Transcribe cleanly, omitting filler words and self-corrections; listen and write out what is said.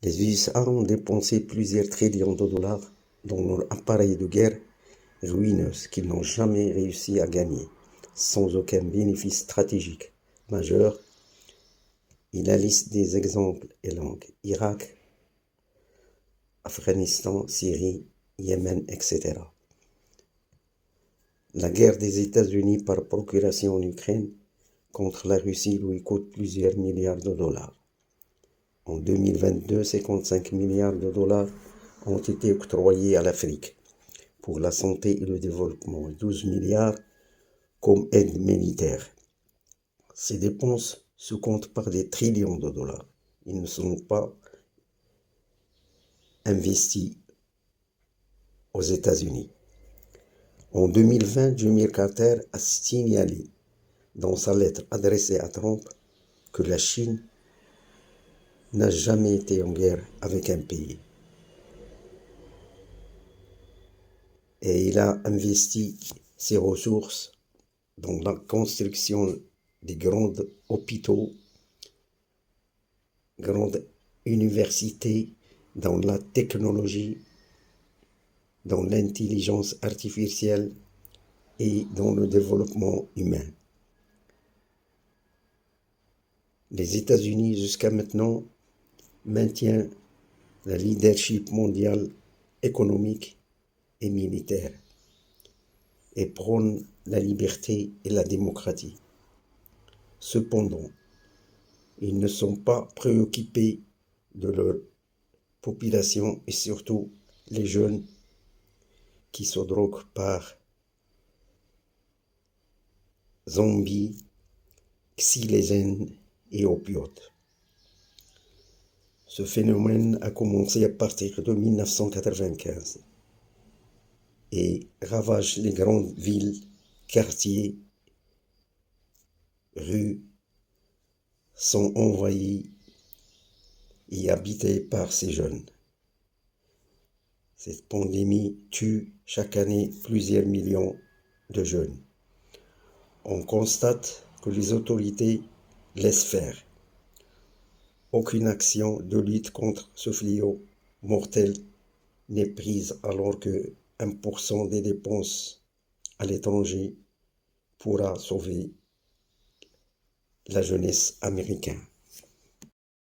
Les USA ont dépensé plusieurs trillions de dollars dans leur appareil de guerre ruineuse qu'ils n'ont jamais réussi à gagner, sans aucun bénéfice stratégique majeur, et la liste des exemples est longue. Irak, Afghanistan, Syrie, Yémen, etc. La guerre des États-Unis par procuration en Ukraine contre la Russie lui coûte plusieurs milliards de dollars. En 2022, 55 milliards de dollars ont été octroyés à l'Afrique pour la santé et le développement, 12 milliards comme aide militaire. Ces dépenses se comptent par des trillions de dollars. Ils ne sont pas investis aux États-Unis. En 2020, Jimmy Carter a signalé dans sa lettre adressée à Trump que la Chine n'a jamais été en guerre avec un pays. Et il a investi ses ressources dans la construction des grands hôpitaux, grandes universités, dans la technologie, dans l'intelligence artificielle et dans le développement humain. Les États-Unis, jusqu'à maintenant, maintiennent le leadership mondial économique et militaire et prônent la liberté et la démocratie. Cependant, ils ne sont pas préoccupés de leur population et surtout les jeunes qui se droguent par zombies, xylazène et opioïdes. Ce phénomène a commencé à partir de 1995 et ravage les grandes villes, quartiers, rues sont envahis et habités par ces jeunes. Cette pandémie tue chaque année plusieurs millions de jeunes. On constate que les autorités laissent faire. Aucune action de lutte contre ce fléau mortel n'est prise alors que 1% des dépenses à l'étranger pourra sauver la jeunesse américaine.